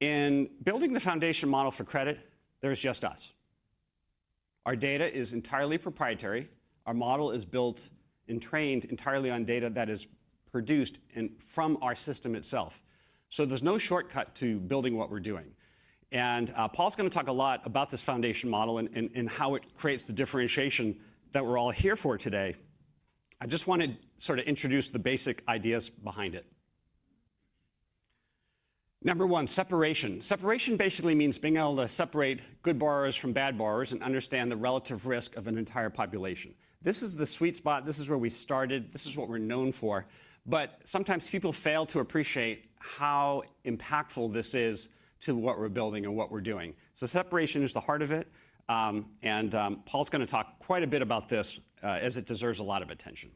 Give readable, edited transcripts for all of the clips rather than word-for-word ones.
In building the foundation model for credit, there's just us. Our data is entirely proprietary. Our model is built and trained entirely on data that is produced from our system itself. So there's no shortcut to building what we're doing. And Paul's going to talk a lot about this foundation model and how it creates the differentiation that we're all here for today. I just want to sort of introduce the basic ideas behind it. Number one, separation. Separation basically means being able to separate good borrowers from bad borrowers and understand the relative risk of an entire population. This is the sweet spot. This is where we started. This is what we're known for. But sometimes people fail to appreciate how impactful this is to what we're building and what we're doing. So separation is the heart of it. Paul's going to talk quite a bit about this as it deserves a lot of attention.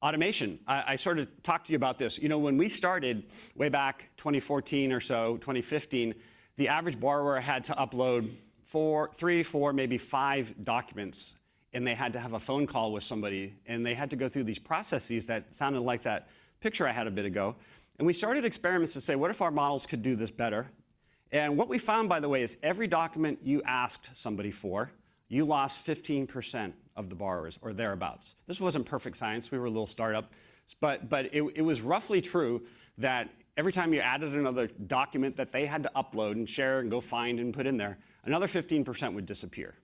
Automation. I sort of talked to you about this. You know, when we started way back 2014 or so, 2015, the average borrower had to upload 3, 4, maybe 5 documents, and they had to have a phone call with somebody, and they had to go through these processes that sounded like that picture I had a bit ago. And we started experiments to say, what if our models could do this better? And what we found, by the way, is every document you asked somebody for, you lost 15% of the borrowers, or thereabouts. This wasn't perfect science. We were a little startup. But it was roughly true that every time you added another document that they had to upload and share and go find and put in there, another 15% would disappear.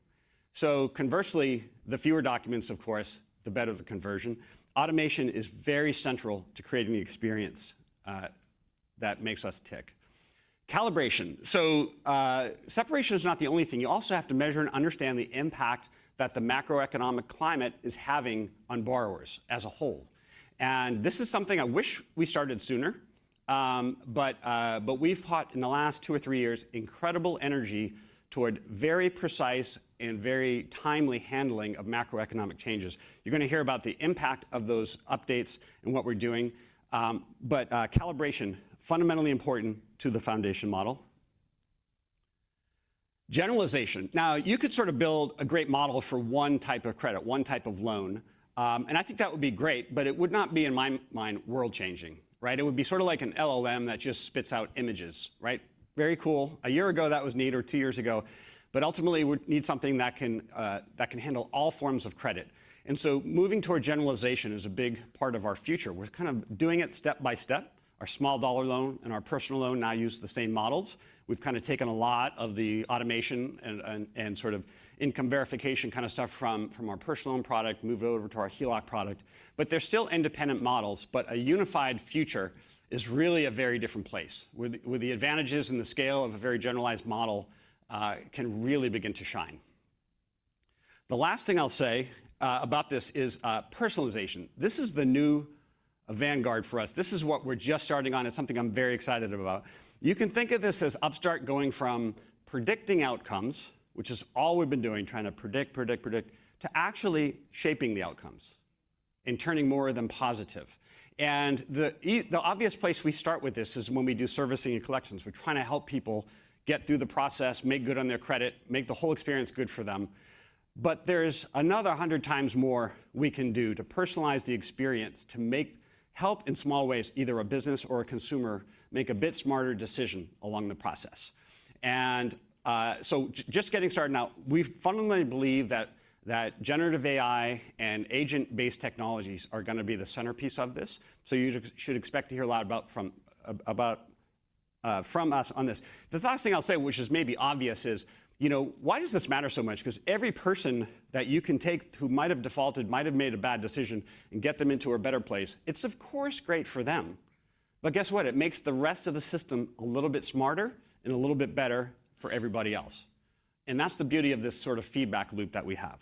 So conversely, the fewer documents, of course, the better the conversion. Automation is very central to creating the experience that makes us tick. Calibration. So separation is not the only thing. You also have to measure and understand the impact that the macroeconomic climate is having on borrowers as a whole. And this is something I wish we started sooner, but we've put, in the last 2 or 3 years, incredible energy toward very precise and very timely handling of macroeconomic changes. You're going to hear about the impact of those updates and what we're doing. But calibration, fundamentally important to the foundation model. Generalization. Now, you could sort of build a great model for one type of credit, one type of loan. And I think that would be great, but it would not be, in my mind, world-changing, right? It would be sort of like an LLM that just spits out images, right? Very cool. A year ago, that was neat, or 2 years ago. But ultimately, we need something that can handle all forms of credit. And so moving toward generalization is a big part of our future. We're kind of doing it step by step. Our small dollar loan and our personal loan now use the same models. We've kind of taken a lot of the automation and sort of income verification kind of stuff from our personal loan product, moved it over to our HELOC product. But they're still independent models, but a unified future is really a very different place, where the advantages and the scale of a very generalized model can really begin to shine. The last thing I'll say about this is personalization. This is the new vanguard for us. This is what we're just starting on. It's something I'm very excited about. You can think of this as Upstart going from predicting outcomes, which is all we've been doing, trying to predict, to actually shaping the outcomes and turning more of them positive. And the obvious place we start with this is when we do servicing and collections. We're trying to help people get through the process, make good on their credit, make the whole experience good for them. But there's another 100 times more we can do to personalize the experience, to help in small ways, either a business or a consumer make a bit smarter decision along the process. And so just getting started now, we fundamentally believe that generative AI and agent-based technologies are going to be the centerpiece of this. So you should expect to hear a lot from us on this. The last thing I'll say, which is maybe obvious, is, you know, why does this matter so much? Because every person that you can take who might have defaulted, might have made a bad decision, and get them into a better place, it's of course great for them. But guess what? It makes the rest of the system a little bit smarter and a little bit better for everybody else. And that's the beauty of this sort of feedback loop that we have.